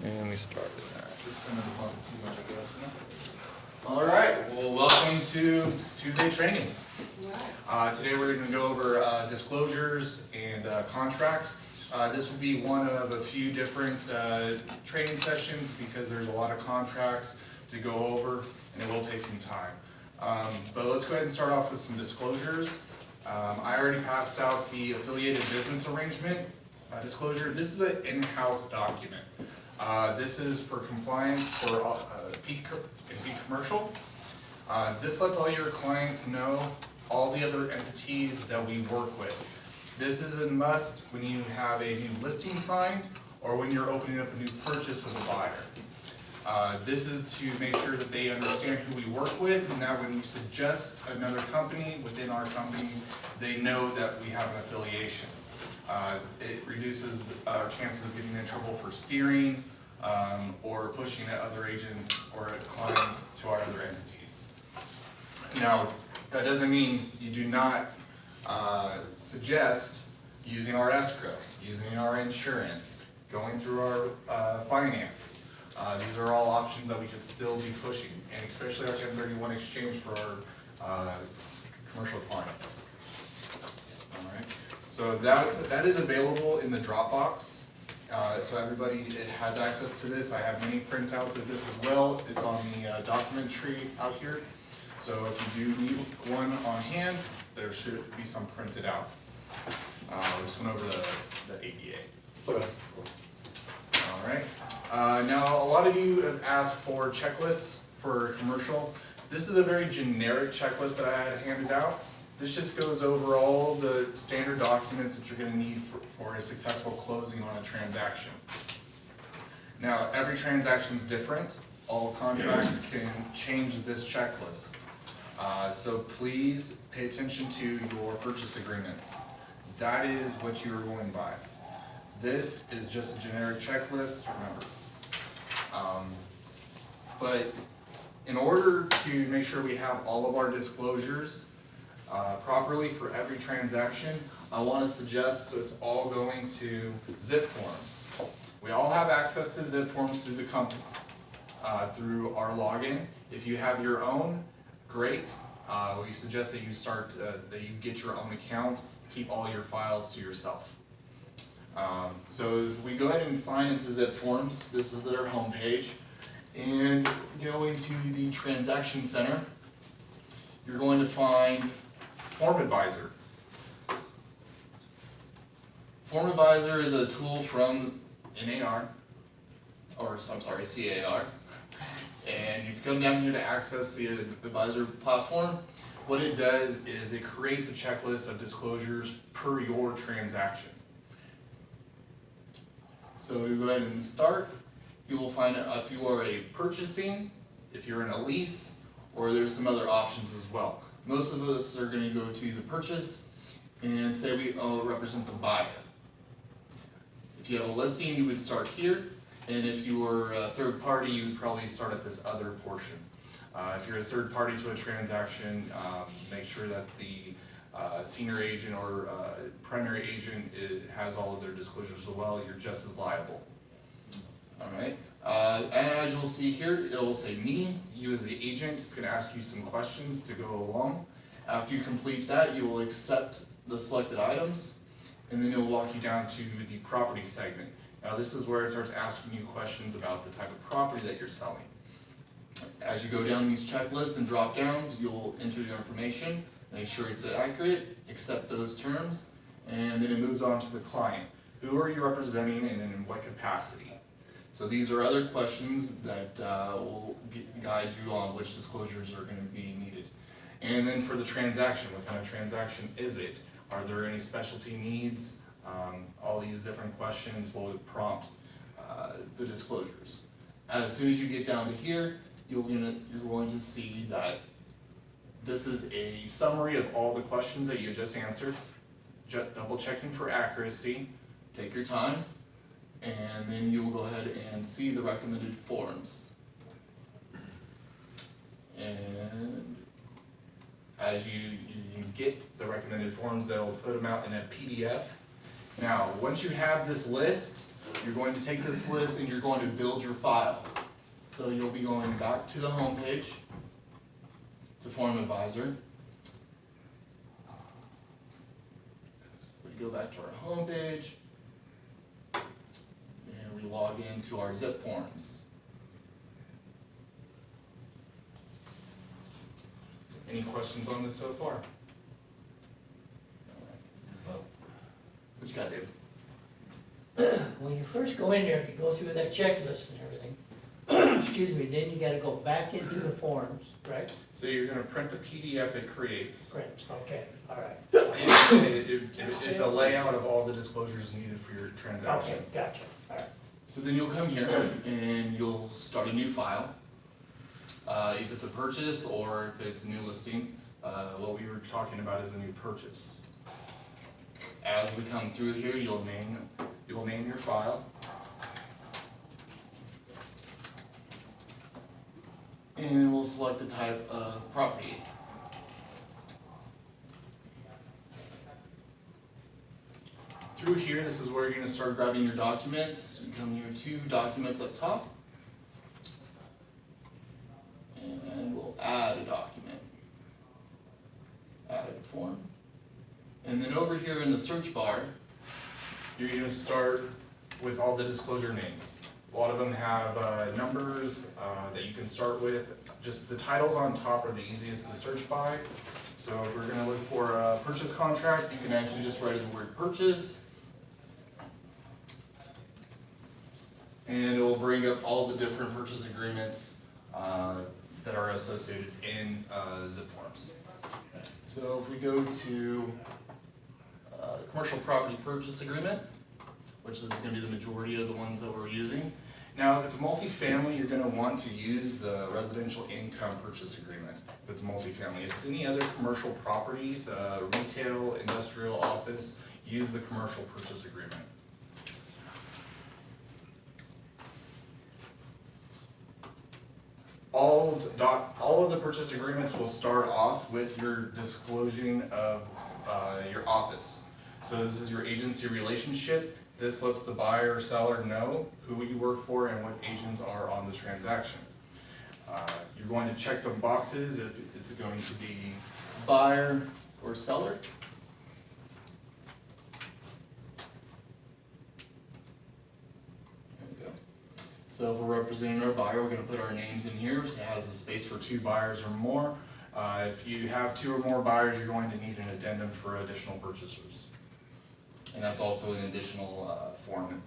And we started that. All right, well, welcome to Tuesday training. Today we're going to go over disclosures and contracts. This will be one of a few different training sessions because there's a lot of contracts to go over and it will take some time. But let's go ahead and start off with some disclosures. I already passed out the affiliated business arrangement disclosure. This is an in-house document. This is for compliance for Peak Commercial. This lets all your clients know all the other entities that we work with. This is a must when you have a new listing signed or when you're opening up a new purchase with a buyer. This is to make sure that they understand who we work with, and that when you suggest another company within our company, they know that we have an affiliation. It reduces our chances of getting in trouble for steering or pushing at other agents or at clients to our other entities. Now, that doesn't mean you do not suggest using our escrow, using our insurance, going through our finance. These are all options that we should still be pushing, and especially our 1031 exchange for our commercial clients. All right. So that is available in the Dropbox. So everybody has access to this. I have many printouts of this as well. It's on the document tree out here. So if you do need one on hand, there should be some printed out. We just went over the ADA. Okay. All right. Now, a lot of you have asked for checklists for commercial. This is a very generic checklist that I had handed out. This just goes over all the standard documents that you're going to need for a successful closing on a transaction. Now, every transaction is different. All contracts can change this checklist. So please pay attention to your purchase agreements. That is what you are going by. This is just a generic checklist, remember. But in order to make sure we have all of our disclosures properly for every transaction, I want to suggest us all going to zip forms. We all have access to zip forms through the company, through our login. If you have your own, great. We suggest that that you get your own account, keep all your files to yourself. So if we go ahead and sign into zip forms, this is their homepage, and go into the transaction center. You're going to find Form Advisor. Form Advisor is a tool from NAR, or I'm sorry, CAR. And you've come down here to access the Advisor platform. What it does is it creates a checklist of disclosures per your transaction. So you go ahead and start. You will find out if you are a purchasing, if you're in a lease, or there's some other options as well. Most of us are going to go to the purchase and say we represent the buyer. If you have a listing, you would start here. And if you were a third party, you would probably start at this other portion. If you're a third party to a transaction, make sure that the senior agent or primary agent has all of their disclosures as well. You're just as liable. All right. And as you'll see here, it will say me, you as the agent. It's going to ask you some questions to go along. After you complete that, you will accept the selected items, and then it will walk you down to the property segment. Now this is where it starts asking you questions about the type of property that you're selling. As you go down these checklists and drop downs, you'll enter your information, make sure it's accurate, accept those terms, and then it moves on to the client. Who are you representing and in what capacity? So these are other questions that will guide you on which disclosures are going to be needed. And then for the transaction, what kind of transaction is it? Are there any specialty needs? All these different questions will prompt the disclosures. As soon as you get down to here, you're going to see that this is a summary of all the questions that you just answered, double checking for accuracy. Take your time, and then you will go ahead and see the recommended forms. And as you get the recommended forms, they'll put them out in a PDF. Now, once you have this list, you're going to take this list and you're going to build your file. So you'll be going back to the home page to Form Advisor. We go back to our home page and we log into our zip forms. Any questions on this so far? What you got, David? When you first go in there, you go through that checklist and everything, excuse me, then you gotta go back into the forms, right? So you're gonna print the PDF it creates. Print, okay, all right. It's a layout of all the disclosures needed for your transaction. Okay, gotcha, all right. So then you'll come here and you'll start a new file. If it's a purchase or if it's a new listing, what we were talking about is a new purchase. As we come through here, you'll name your file. And we'll select the type of property. Through here, this is where you're going to start grabbing your documents. You come here to Documents up top. And we'll add a document. Add a form. And then over here in the search bar, you're going to start with all the disclosure names. A lot of them have numbers that you can start with. Just the titles on top are the easiest to search by. So if we're going to look for a purchase contract, you can actually just write in the word purchase. And it will bring up all the different purchase agreements that are associated in zip forms. So if we go to commercial property purchase agreement, which is going to be the majority of the ones that we're using. Now, if it's multifamily, you're going to want to use the residential income purchase agreement. If it's multifamily, if it's any other commercial properties, retail, industrial, office, use the commercial purchase agreement. All of the purchase agreements will start off with your disclosing of your office. So this is your agency relationship. This lets the buyer or seller know who you work for and what agents are on the transaction. You're going to check the boxes if it's going to be buyer or seller. There we go. So if we're representing our buyer, we're going to put our names in here. So it has a space for 2 buyers or more. If you have 2 or more buyers, you're going to need an addendum for additional purchasers. And that's also an additional form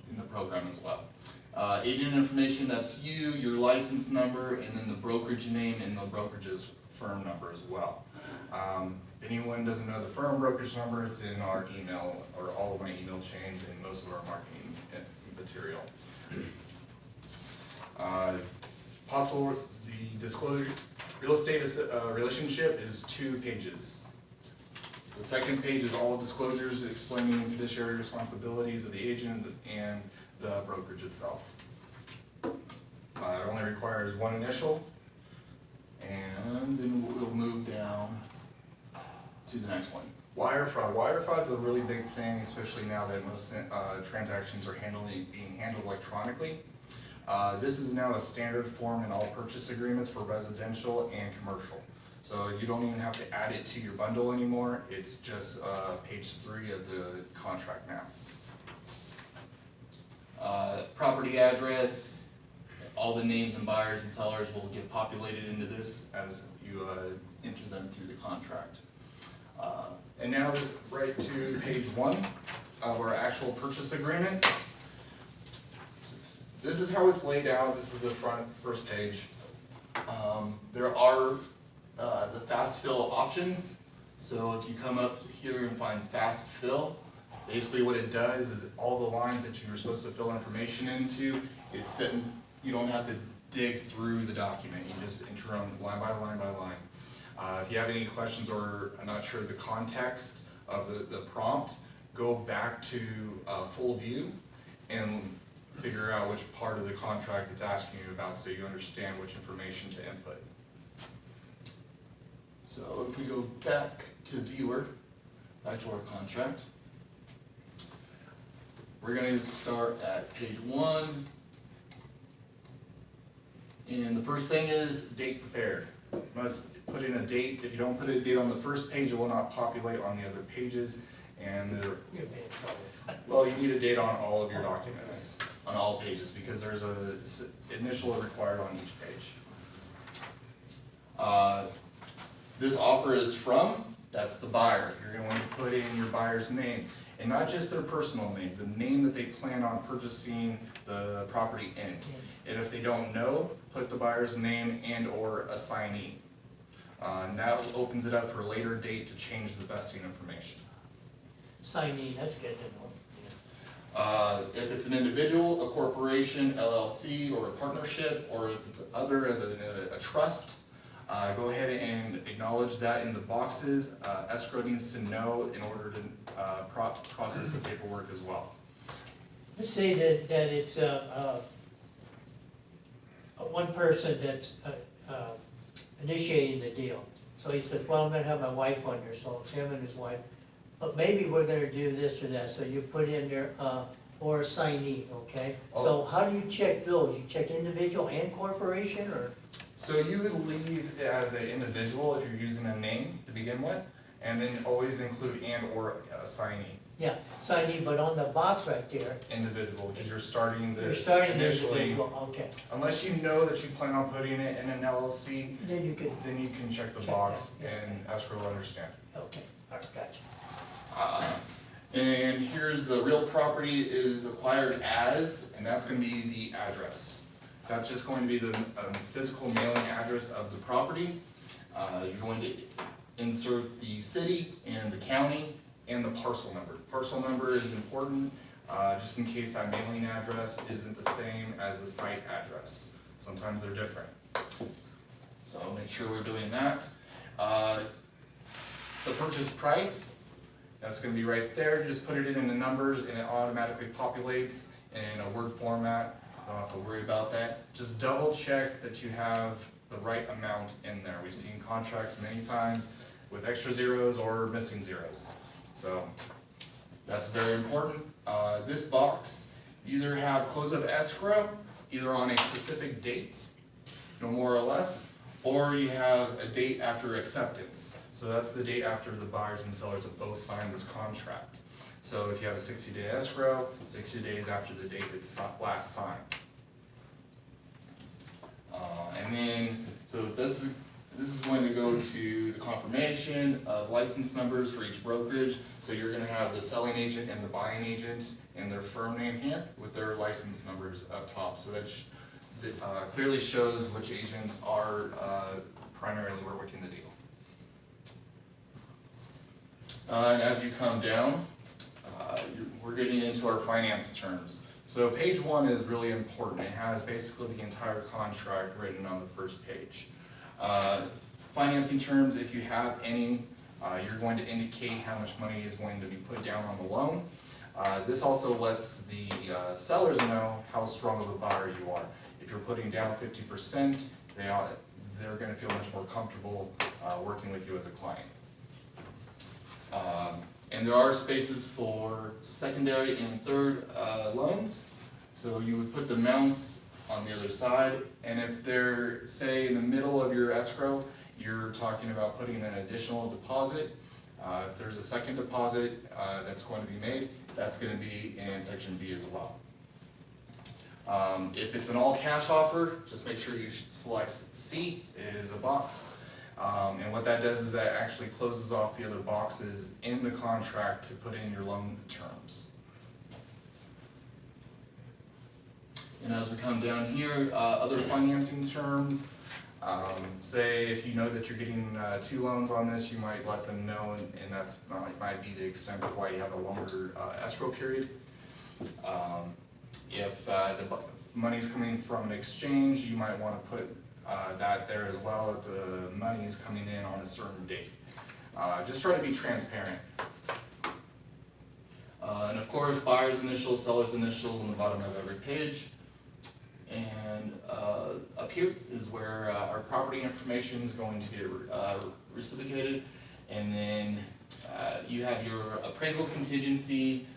in the program as well. Agent information, that's you, your license number, and then the brokerage name and the brokerage's firm number as well. If anyone doesn't know the firm brokerage number, it's in our email, or all of my email chains and most of our marketing material. The disclosure, real estate relationship is 2 pages. The second page is all disclosures explaining fiduciary responsibilities of the agent and the brokerage itself. It only requires 1 initial, and then we'll move down to the next one. Wire fraud. Wire fraud is a really big thing, especially now that most transactions are being handled electronically. This is now a standard form in all purchase agreements for residential and commercial. So you don't even have to add it to your bundle anymore. It's just page 3 of the contract now. Property address, all the names and buyers and sellers will get populated into this as you enter them through the contract. And now just right to page 1 of our actual purchase agreement. This is how it's laid out. This is the first page. There are the fast fill options. So if you come up here and find fast fill, basically what it does is all the lines that you were supposed to fill information into, it's sitting, you don't have to dig through the document. You just enter them line by line by line. If you have any questions or are not sure of the context of the prompt, go back to full view and figure out which part of the contract it's asking you about so you understand which information to input. So if we go back to viewer, back to our contract, We're gonna start at page 1. And the first thing is date prepared. Must put in a date. If you don't put a date on the first page, it will not populate on the other pages. And You're being trouble. well, you need a date on all of your documents, on all pages, because there's a initial required on each page. This offer is from, that's the buyer. You're gonna want to put in your buyer's name, and not just their personal name, the name that they plan on purchasing the property in. And if they don't know, put the buyer's name and or assignee. And that opens it up for a later date to change the vesting information. Signee, that's good to know. If it's an individual, a corporation, LLC, or a partnership, or if it's other as a trust, go ahead and acknowledge that in the boxes. Escrow needs to know in order to process the paperwork as well. Let's say that it's one person that's initiating the deal. So he says, well, I'm gonna have my wife on here, so it's him and his wife. But maybe we're gonna do this or that, so you put in there, or assignee, okay? So how do you check those? You check individual and corporation, or? So you would leave it as an individual if you're using a name to begin with, and then always include and or assignee. Yeah, signee, but on the box right there, Individual, because you're starting the you're starting initially. individual, okay. Unless you know that you plan on putting it in an LLC, Then you could, then you can check the Check box that, yeah. and escrow will understand. okay, all right, gotcha. And here's the real property is acquired as, and that's gonna be the address. That's just going to be the physical mailing address of the property. You're going to insert the city and the county and the parcel number. Parcel number is important, just in case that mailing address isn't the same as the site address. Sometimes they're different. So make sure we're doing that. The purchase price, that's gonna be right there. Just put it in the numbers and it automatically populates in a Word format. Don't have to worry about that. Just double check that you have the right amount in there. We've seen contracts many times with extra zeros or missing zeros. So that's very important. This box, you either have close of escrow, either on a specific date, no more or less, or you have a date after acceptance. So that's the date after the buyers and sellers have both signed this contract. So if you have a 60-day escrow, 60 days after the date it's last signed. And then, so this is going to go to the confirmation of license numbers for each brokerage. So you're gonna have the selling agent and the buying agent and their firm name here with their license numbers up top. So that clearly shows which agents are primarily working the deal. And as you come down, we're getting into our finance terms. So page 1 is really important. It has basically the entire contract written on the first page. Financing terms, if you have any, you're going to indicate how much money is going to be put down on the loan. This also lets the sellers know how strong of a buyer you are. If you're putting down 50%, they're going to feel much more comfortable working with you as a client. And there are spaces for secondary and third loans. So you would put the amounts on the other side, and if they're, say, in the middle of your escrow, you're talking about putting an additional deposit. If there's a second deposit that's going to be made, that's going to be in section B as well. If it's an all-cash offer, just make sure you select C. It is a box. And what that does is that actually closes off the other boxes in the contract to put in your loan terms. And as we come down here, other financing terms, say if you know that you're getting 2 loans on this, you might let them know, and that's might be the extent of why you have a longer escrow period. If the money's coming from an exchange, you might want to put that there as well, that the money is coming in on a certain date. Just try to be transparent. And of course, buyer's initials, seller's initials on the bottom of every page. And up here is where our property information is going to get reciprocated. And then you have your appraisal contingency,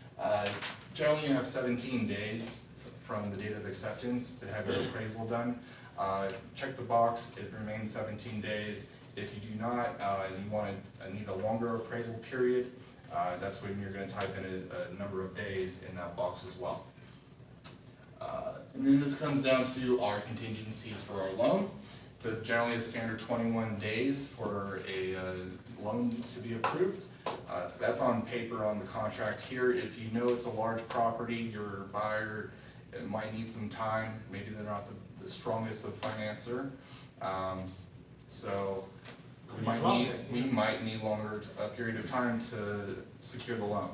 Generally, you have 17 days from the date of acceptance to have your appraisal done. Check the box, it remains 17 days. If you do not, and you need a longer appraisal period, that's when you're gonna type in a number of days in that box as well. And then this comes down to our contingencies for our loan. It's generally a standard 21 days for a loan to be approved. That's on paper on the contract here. If you know it's a large property, your buyer might need some time. Maybe they're not the strongest of financer. So we might need longer a period of time to secure the loan.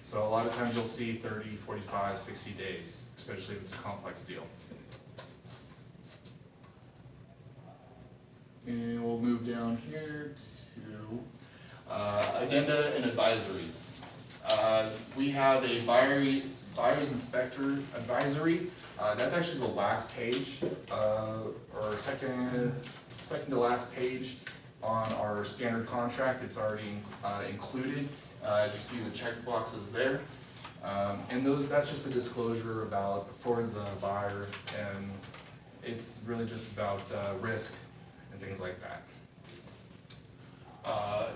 So a lot of times you'll see 30, 45, 60 days, especially if it's a complex deal. And we'll move down here to addenda and advisories. We have a buyer's inspector advisory. That's actually the last page, or second to last page on our standard contract. It's already included. As you see, the check boxes there. And that's just a disclosure for the buyer, and it's really just about risk and things like that.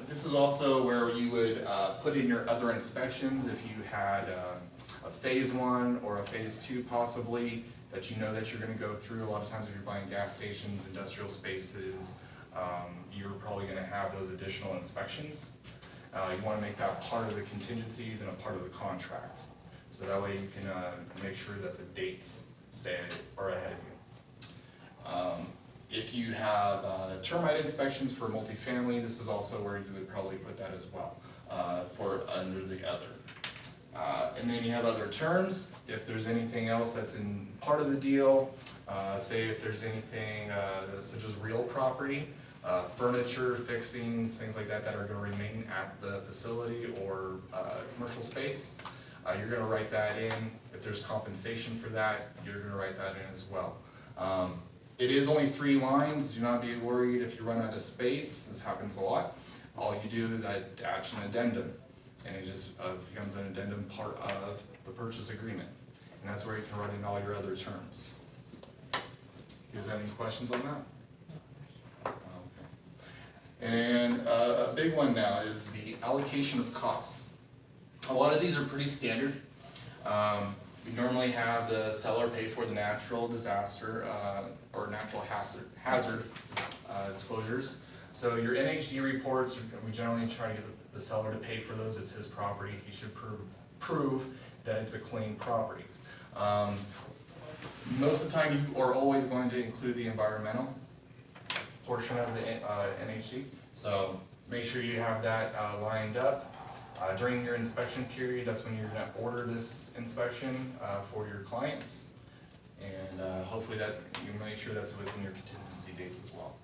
This is also where you would put in your other inspections if you had a phase 1 or a phase 2 possibly that you know that you're going to go through. A lot of times if you're buying gas stations, industrial spaces, you're probably going to have those additional inspections. You want to make that part of the contingencies and a part of the contract. So that way you can make sure that the dates are ahead of you. If you have termite inspections for multifamily, this is also where you would probably put that as well, for under the other. And then you have other terms. If there's anything else that's in part of the deal, say if there's anything such as real property, furniture, fixings, things like that are going to remain at the facility or commercial space, you're going to write that in. If there's compensation for that, you're going to write that in as well. It is only 3 lines. Do not be worried if you run out of space. This happens a lot. All you do is attach an addendum, and it just becomes an addendum part of the purchase agreement. And that's where you can write in all your other terms. You guys have any questions on that? Okay. And a big one now is the allocation of costs. A lot of these are pretty standard. We normally have the seller pay for the natural disaster or natural hazard disclosures. So your NHD reports, we generally try to get the seller to pay for those. It's his property. He should prove that it's a clean property. Most of the time you are always going to include the environmental portion of the NHD. So make sure you have that lined up. During your inspection period, that's when you're going to order this inspection for your clients. And hopefully that you make sure that's within your contingency dates as well.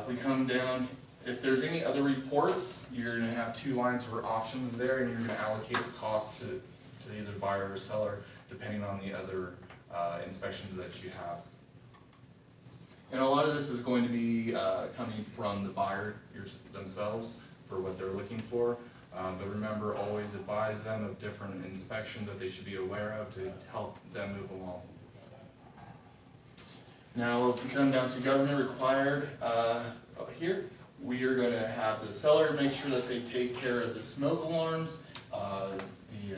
If we come down, if there's any other reports, you're going to have 2 lines for options there, and you're going to allocate the cost to either buyer or seller depending on the other inspections that you have. And a lot of this is going to be coming from the buyer themselves for what they're looking for. But remember, always advise them of different inspections that they should be aware of to help them move along. Now, if we come down to government required here, we are going to have the seller make sure that they take care of the smoke alarms, the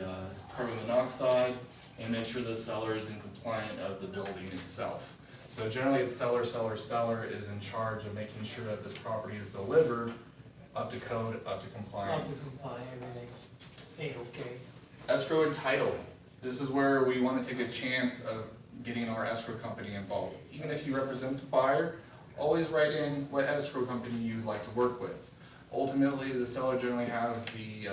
carbon monoxide, and make sure the seller is in compliance of the building itself. So generally, it's seller is in charge of making sure that this property is delivered up to code, up to compliance. Up to comply, everything, okay. Escrow and title. This is where we want to take a chance of getting our escrow company involved. Even if you represent the buyer, always write in what escrow company you'd like to work with. Ultimately, the seller generally has the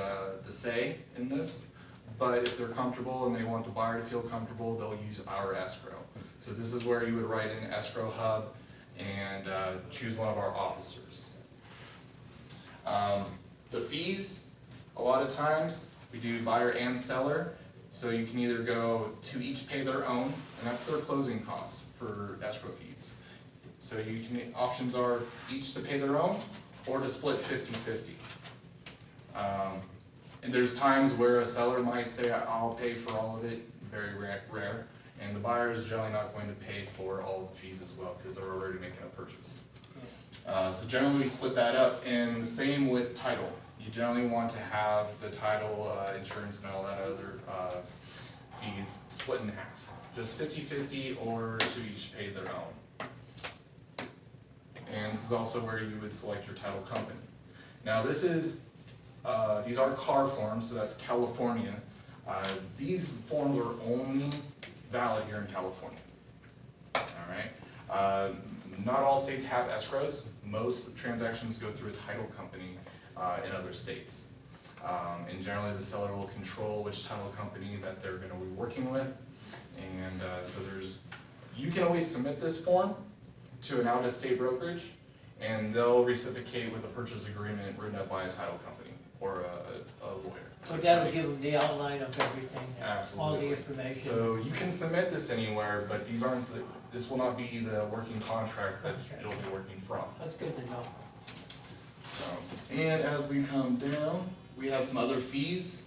say in this, but if they're comfortable and they want the buyer to feel comfortable, they'll use our escrow. So this is where you would write in escrow hub and choose one of our officers. The fees, a lot of times, we do buyer and seller, so you can either go to each pay their own, and that's their closing costs for escrow fees. So options are each to pay their own, or to split 50-50. And there's times where a seller might say, I'll pay for all of it, very rare, and the buyer is generally not going to pay for all the fees as well, because they're already making a purchase. So generally we split that up, and the same with title. You generally want to have the title, insurance and all that other, fees split in half. Just 50-50 or to each pay their own. And this is also where you would select your title company. Now this is, these are car forms, so that's California. These forms are only valid here in California. Alright? Not all states have escrows. Most transactions go through a title company in other states. And generally the seller will control which title company that they're gonna be working with. And so you can always submit this form to an out-of-state brokerage, and they'll reciprocate with a purchase agreement written up by a title company or a lawyer. But that'll give them the outline of everything, all the Absolutely. information. So you can submit this anywhere, but this will not be the working contract that you'll be working from. That's good to know. So, and as we come down, we have some other fees.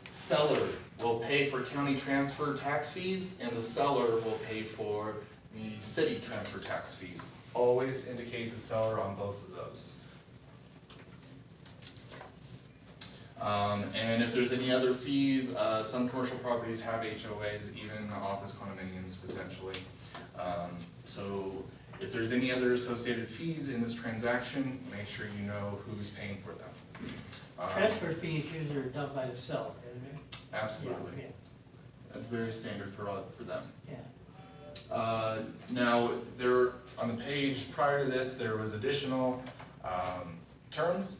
Seller will pay for county transfer tax fees, and the seller will pay for the city transfer tax fees. Always indicate the seller on both of those. And if there's any other fees, some commercial properties have HOAs, even office condominiums potentially. So if there's any other associated fees in this transaction, make sure you know who's paying for them. Transfer fees usually are done by the seller, isn't it? Absolutely. Yeah, That's very standard for them. yeah. Now, on the page prior to this, there was additional terms.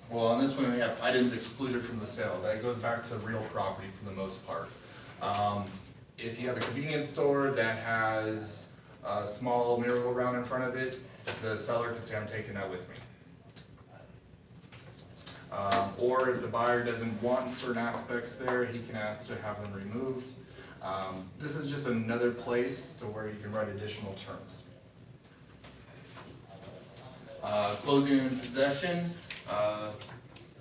Well, on this one, we have items excluded from the sale. That goes back to real property for the most part. If you have a convenience store that has a small merry-go-round in front of it, the seller could say, I'm taking that with me. Or if the buyer doesn't want certain aspects there, he can ask to have them removed. This is just another place to where you can write additional terms. Closing and possession.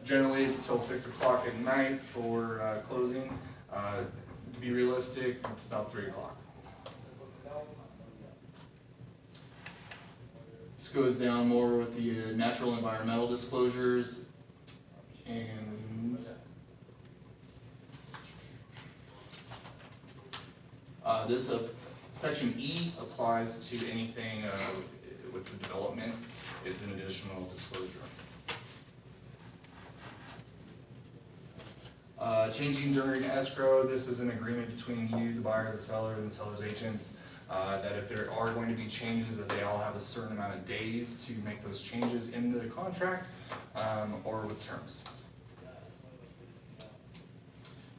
Generally it's till 6 o'clock at night for closing. To be realistic, it's about 3 o'clock. This goes down more with the natural environmental disclosures. And this section E applies to anything with the development. It's an additional disclosure. Changing during escrow, this is an agreement between you, the buyer, the seller, and the seller's agents, that if there are going to be changes, that they all have a certain amount of days to make those changes in the contract, or with terms.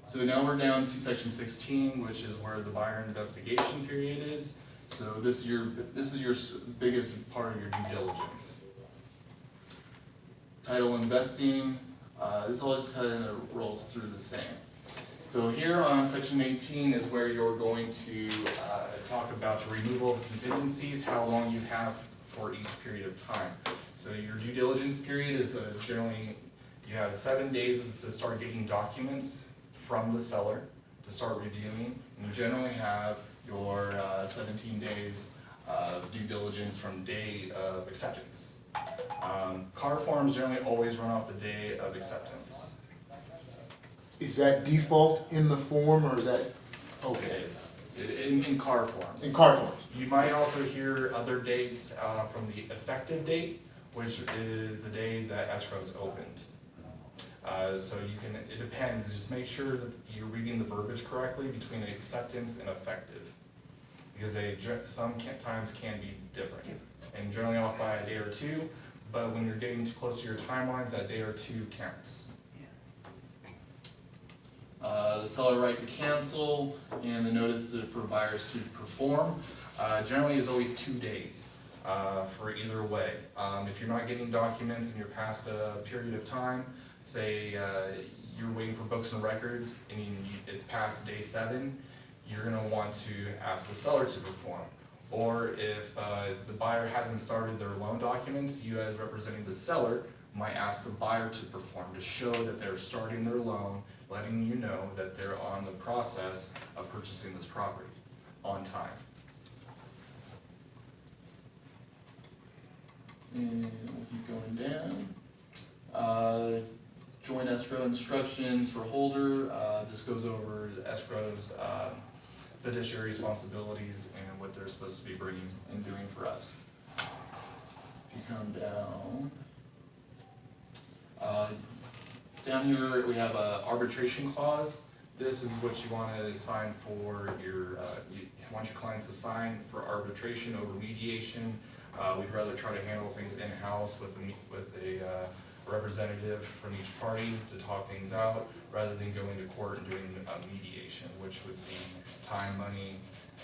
So now we're down to section 16, which is where the buyer investigation period is. So this is your biggest part of your due diligence. Title investing, this all just kind of rolls through the same. So here on section 18 is where you're going to talk about your removal of contingencies, how long you have for each period of time. So your due diligence period is generally, you have 7 days to start getting documents from the seller to start reviewing. And you generally have your 17 days of due diligence from day of acceptance. Car forms generally always run off the day of acceptance. Is that default in the form, or is that, It okay, is. In car forms. in car forms? You might also hear other dates from the effective date, which is the day that escrow is opened. So it depends, just make sure that you're reading the verbiage correctly between acceptance and effective. Because they sometimes can be different, and generally off by a day or two, but when you're getting too close to your timelines, that day or two counts. The seller right to cancel and the notice for buyers to perform, generally is always 2 days for either way. If you're not getting documents and you're past a period of time, say you're waiting for books and records and it's past day 7, you're gonna want to ask the seller to perform. Or if the buyer hasn't started their loan documents, you as representing the seller might ask the buyer to perform to show that they're starting their loan, letting you know that they're on the process of purchasing this property on time. And we'll keep going down. Joint escrow instructions for holder, this goes over the escrow's, fiduciary responsibilities and what they're supposed to be bringing and doing for us. If you come down, down here, we have a arbitration clause. This is what you want to sign for your, you want your clients to sign for arbitration over mediation. We'd rather try to handle things in-house with a representative from each party to talk things out, rather than going to court and doing a mediation, which would be time, money,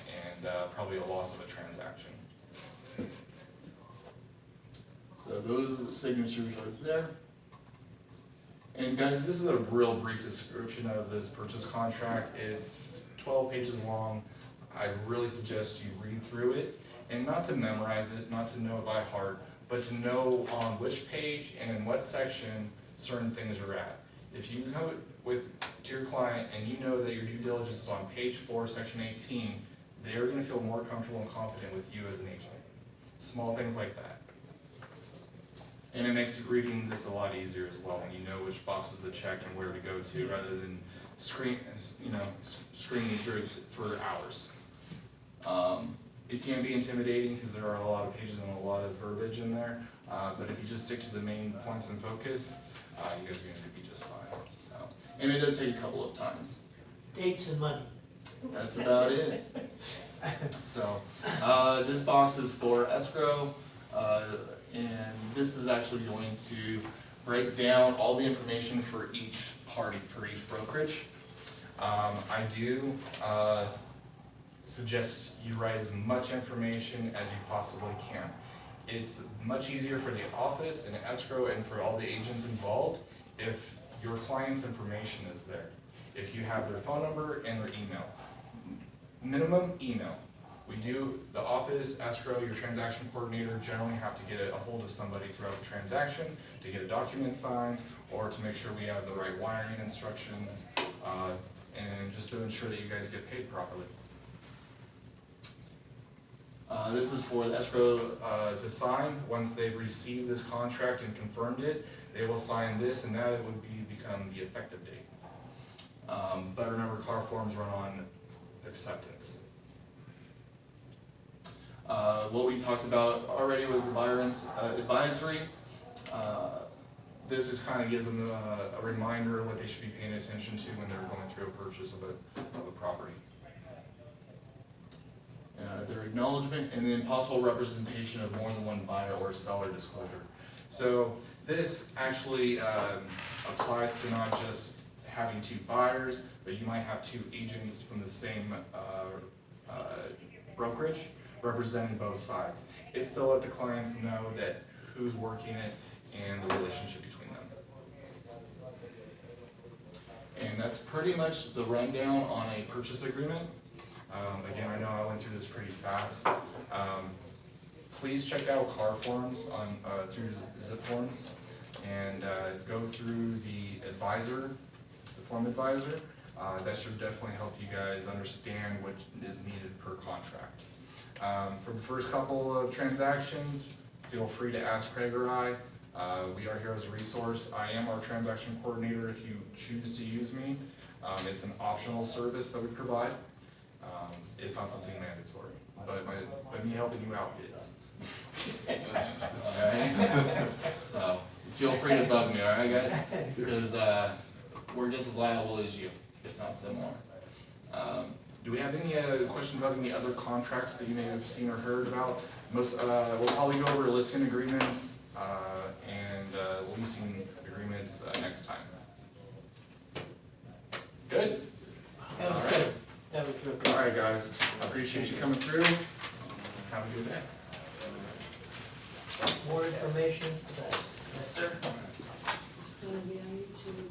and probably a loss of a transaction. So those are the signatures right there. And guys, this is a real brief description of this purchase contract. It's 12 pages long. I really suggest you read through it, and not to memorize it, not to know it by heart, but to know on which page and in what section certain things are at. If you go to your client and you know that your due diligence is on page 4, section 18, they're gonna feel more comfortable and confident with you as an agent. Small things like that. And it makes reading this a lot easier as well, when you know which boxes to check and where to go to, rather than screening through it for hours. It can be intimidating because there are a lot of pages and a lot of verbiage in there, but if you just stick to the main points and focus, you guys are gonna be just fine. So, and it does take a couple of times. Dates and money. That's about it. So, this box is for escrow, and this is actually going to break down all the information for each party, for each brokerage. I do suggest you write as much information as you possibly can. It's much easier for the office and escrow and for all the agents involved if your client's information is there. If you have their phone number and their email. Minimum email. We do, the office, escrow, your transaction coordinator generally have to get a hold of somebody throughout the transaction to get a document signed, or to make sure we have the right wiring instructions, and just to ensure that you guys get paid properly. This is for the escrow to sign. Once they've received this contract and confirmed it, they will sign this, and that would become the effective date. But remember, car forms run on acceptance. What we talked about already was the buyer advisory. This just kind of gives them a reminder of what they should be paying attention to when they're going through a purchase of a property. Their acknowledgement, and then possible representation of more than one buyer or seller disclosure. So this actually applies to not just having two buyers, but you might have two agents from the same brokerage representing both sides. It's to let the clients know that who's working it and the relationship between them. And that's pretty much the rundown on a purchase agreement. Again, I know I went through this pretty fast. Please check out car forms on through Zip Forms, and go through the advisor, the form advisor. That should definitely help you guys understand what is needed per contract. For the first couple of transactions, feel free to ask Craig or I. We are here as a resource. I am our transaction coordinator if you choose to use me. It's an optional service that we provide. It's not something mandatory, but me helping you out is. Alright? So, feel free to bug me, alright guys? Because we're just as liable as you, if not similar. Do we have any questions about any other contracts that you may have seen or heard about? We'll probably go over listing agreements and leasing agreements next time. Good? That was good. That was good. Alright guys, I appreciate you coming through. Have a good day. More information? Yes, sir. It's gonna be on YouTube.